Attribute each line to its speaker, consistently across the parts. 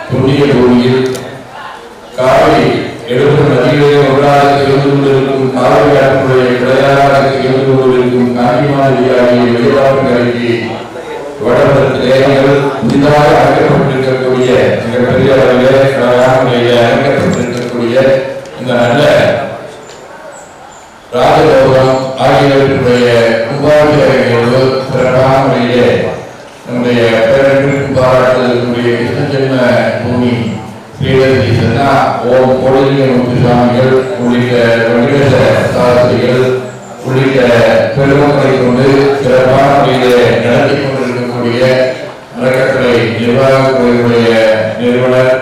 Speaker 1: புண்ணிய பூமியில் காலை எழுபது நதிகளை ஒன்றாக திறந்து கொண்டிருக்கும் காவிரி ஆற்றுடைய கிடையாக திறந்து கொண்டிருக்கும் காஞ்சிமாதிரியாகிய வெளிநாட்டு கரைக்கு வடமரத்து தேவைகள் புதிதாக அகற்றப்பட்டிருக்கக்கூடிய மிகப்பெரிய அளவிலே அகற்றப்பட்டிருக்கக்கூடிய இந்த நல்ல ராஜகோபுரம் ஆகியவற்றுடைய கும்பாபிஷேக சிறப்பான முறையிலே நம்முடைய பேரன்பிற்கு பாராட்டுதலுடைய கிருஷ்ணஜென்ம பூமி ஸ்ரீவதி சன்னா ஓம் கோடிலிங்க சுவாமிகள் உள்ளிட்ட வெங்கடேச சாஸ்திரிகள் உள்ளிட்ட பெருமக்களை கொண்டு சிறப்பான முறையிலே நடத்தி கொண்டிருக்கக்கூடிய அறக்கட்டளை நிர்வாகக் குழுவுடைய நிறுவனர்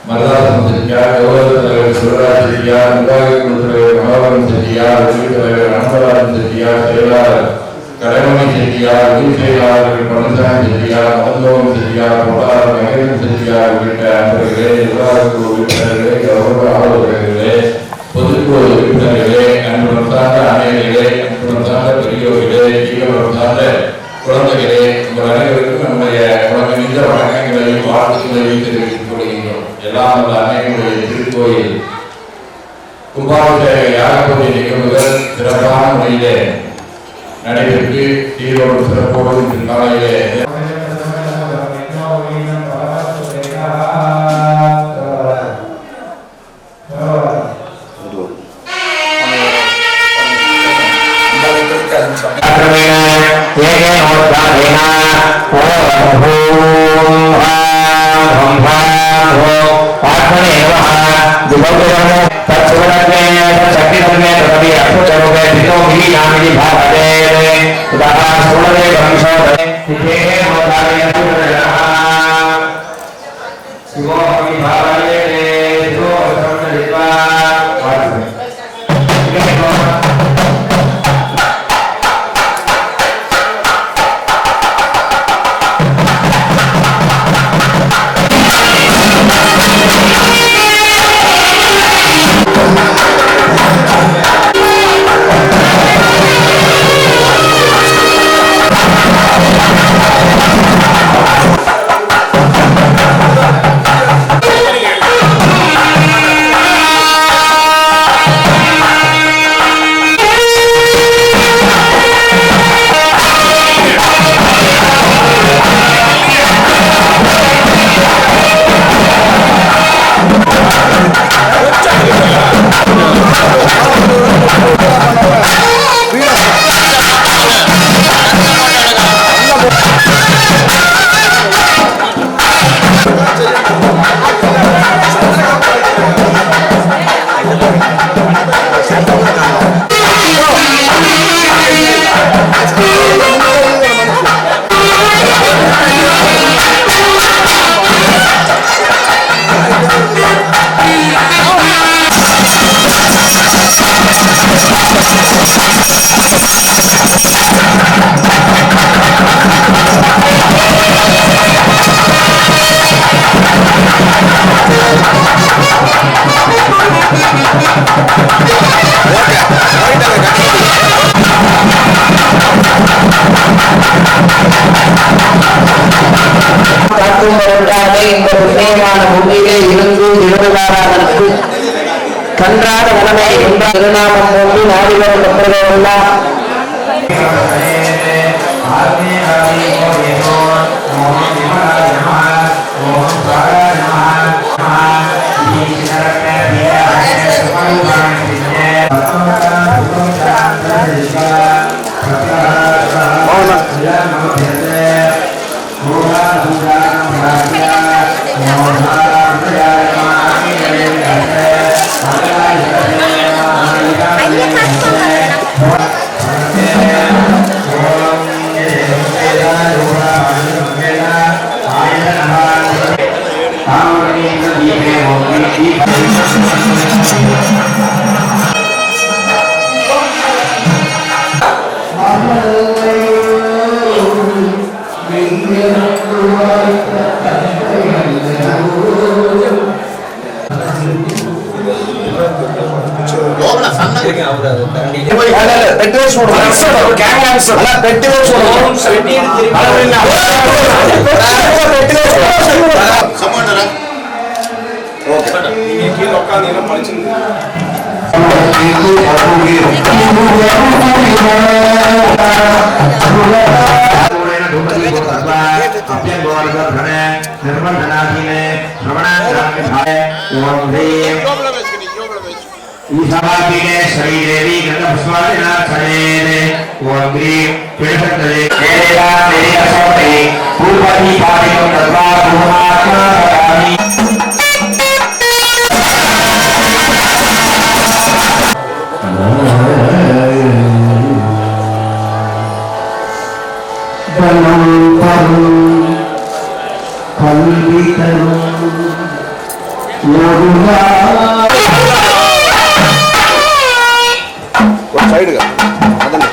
Speaker 1: மருதாசன் செட்டியார், கௌரவ தலைவர் சிவராஜ் செட்டியார், நிர்வாகக் குழு தலைவர் மனோகரன் செட்டியார், உதவி தலைவர் அன்பராஜன் செட்டியார், செயலாளர் கடமணி செட்டியார், உதவி செயலாளர்கள் பழனிசாமி செட்டியார், மதந்தோகன் செட்டியார், பொருளாளர் மகேந்திரன் செட்டியார் உள்ளிட்ட அன்பர்களே, நிர்வாகக் குழு உறுப்பினர்களே, கௌரவ ஆலோசகர்களே, பொதுக்குழு உறுப்பினர்களே, அன்புடன் சார்ந்த அனைவர்களே, அன்புடன் சார்ந்த பெரியோர்களே, ஜீவனம் சார்ந்த குழந்தைகளே, உங்கள் அனைவருக்கும் நம்முடைய உலகமிக்க வணக்கங்களையும் வாழ்த்துக்களையும் தெரிவித்துக் கொள்கின்றோம். எல்லாம் அந்த அன்னையுடைய திருக்கோயில் கும்பாபிஷேக யாகபூஜை நிகழ்வுகள் சிறப்பான முறையிலே நடைபெற்று சீரோடு சிறப்போடு இன்று காலையிலே இந்த புண்ணியமான பூமியிலே இருந்து இருபதாயிரத்து கன்றாட வளமை என்ற திருநாமம் கொண்டு நாடுகள் கொண்டவர்களெல்லாம் ईशावादीने श्रीदेवी गंधपुष्पादिना चलेने
Speaker 2: సైడ్గా అదండి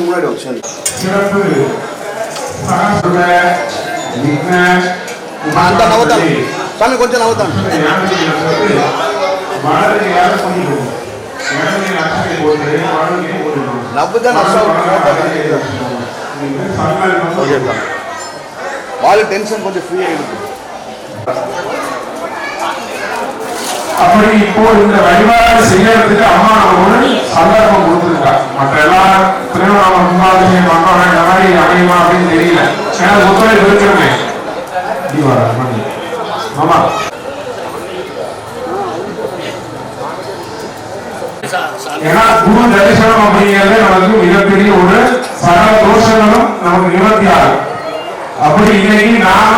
Speaker 2: முன்னாடி சிறப்பு அந்த நவத்தான் சாமி கொஞ்சம் நவத்தான் வாழை டென்ஷன் கொஞ்சம் ஃப்ரீயா இருக்கு.
Speaker 3: அப்படி இப்போ இந்த வழிபாடு செய்யறதுக்கு அம்மா ஒரு சந்தர்ப்பம் கொடுத்துருக்கா. மற்ற எல்லா திருவிழா முன்னாடி மக்கள் இந்த மாதிரி அமையுமா அப்படின்னு தெரியல. ஏன்னா ஒத்துழைப்பு இருக்கிறமே ஆமா. ஏன்னா குரு தரிசனம் அப்படிங்கிறது நமக்கு மிகப்பெரிய ஒரு சகல தோஷங்களும் நமக்கு நிவர்த்தி ஆகும். அப்படி இன்னைக்கு நாம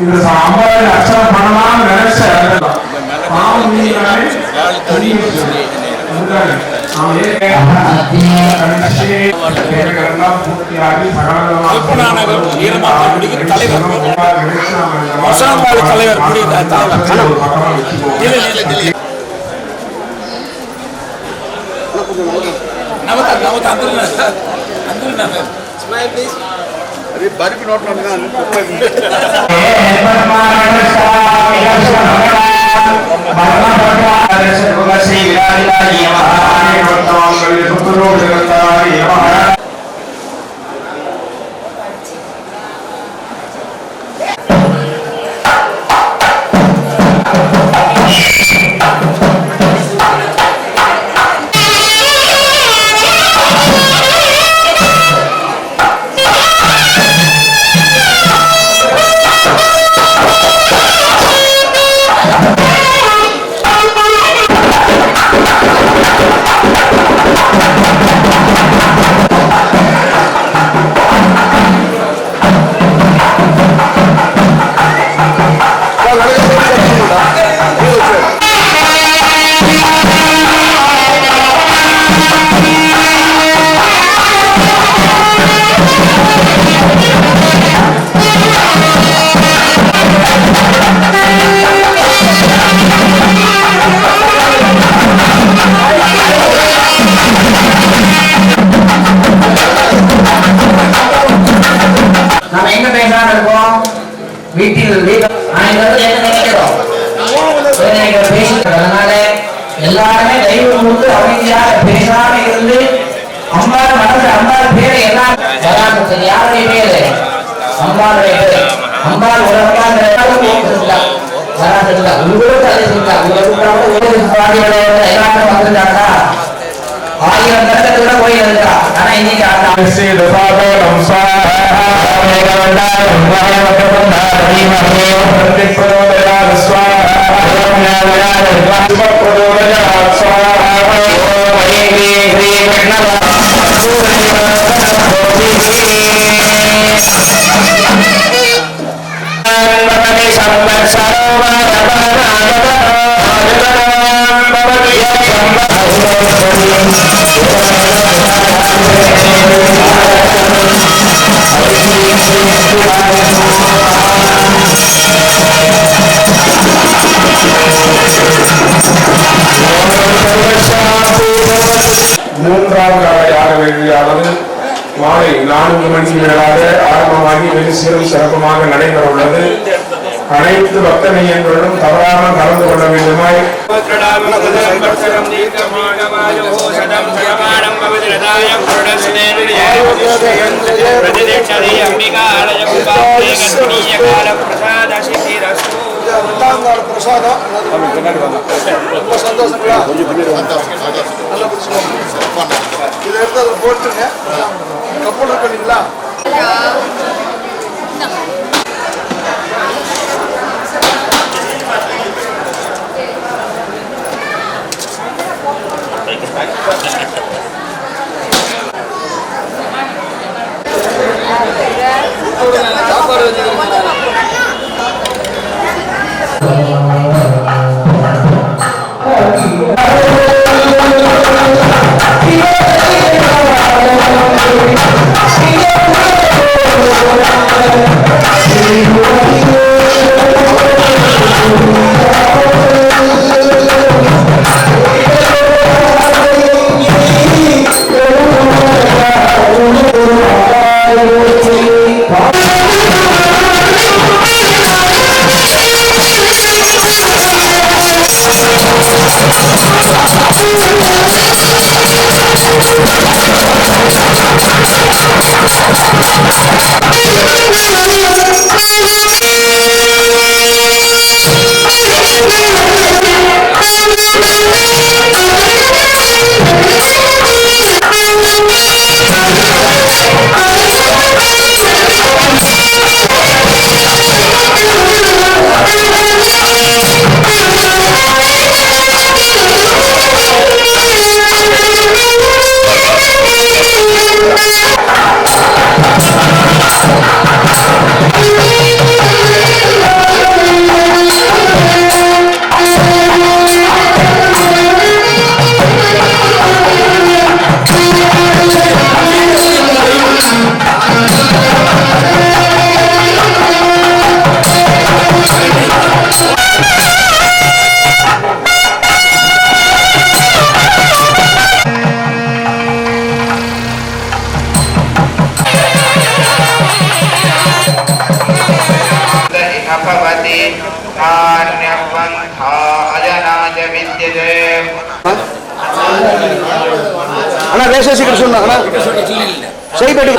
Speaker 3: இந்த அம்பாவை அர்ச்சனை பண்ணலாம்னு நினைச்ச
Speaker 2: బరిపి నోట్లో எல்லாருமே தெய்வம் கொடுத்து அமைதியாக பேசாம இருந்து அம்பாள் மனசு அம்பாள் பேரை எல்லாம் யாருடைய பேரு அம்பாளுடைய பேரு. அம்பாள் ஒரு அம்பாள் வராதுங்களா உங்களுக்கு எல்லாரும் வந்துட்டாங்களா? 1000 கட்டத்துல போய் இருக்கா. ஆனா இன்னைக்கு
Speaker 3: மூன்றாவது கால யாக வேள்வியானது மாலை 4 மணிக்கு மேலாக ஆரம்பமாகி வெகு சீரும் சிறப்புமாக நடைபெற உள்ளது. அனைத்து பக்த மையங்களுடன் தவறாமல் கலந்து கொள்ள வேண்டுமாய்
Speaker 4: பிரசாதம் ரொம்ப சந்தோஷங்களா நல்லா பிடிச்சிக்கோங்க. இதை எடுத்து அதில் போட்டுருங்க. கப்பல் இருக்கீங்களா? சாப்பாடு வச்சுக்கிறீங்களா? அண்ணா ரேஷன் சீக்கிரம் சொன்னாங்க சரி போயிட்டு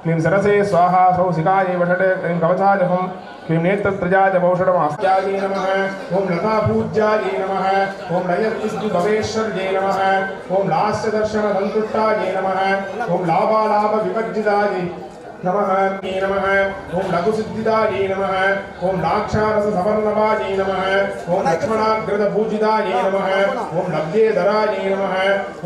Speaker 3: क्लीं सरसे स्वाहा सौ शिकाये वषटे क्लीं कवचाजहं क्लीं नेत्रत्रजाय वौषडमास्त्यायै नमः ओं लता पूज्यायै नमः ओं लयत्विष्णुभवेश्वर्यै नमः ओं लास्यदर्शन सन्तुष्टायै नमः ओं लाभालाभ विवर्जितायै नमः नमः ओं लघुसिद्धिदायै नमः ओं लाक्षारस सवर्णवायै नमः ओं लक्ष्मणाग्रद पूजितायै नमः ओं लब्धेधरायै नमः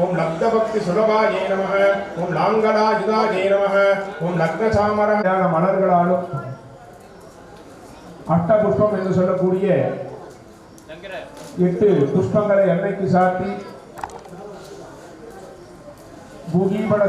Speaker 3: ओं लब्धभक्ति सुलभायै नमः ओं लांगलायुधायै नमः ओं लग्नचामर மலர்களாலும் அஷ்டபுஷ்பம் என்று சொல்லக்கூடிய 8 புஷ்பங்களை எண்ணெய்க்கு சாத்தி பூகீபட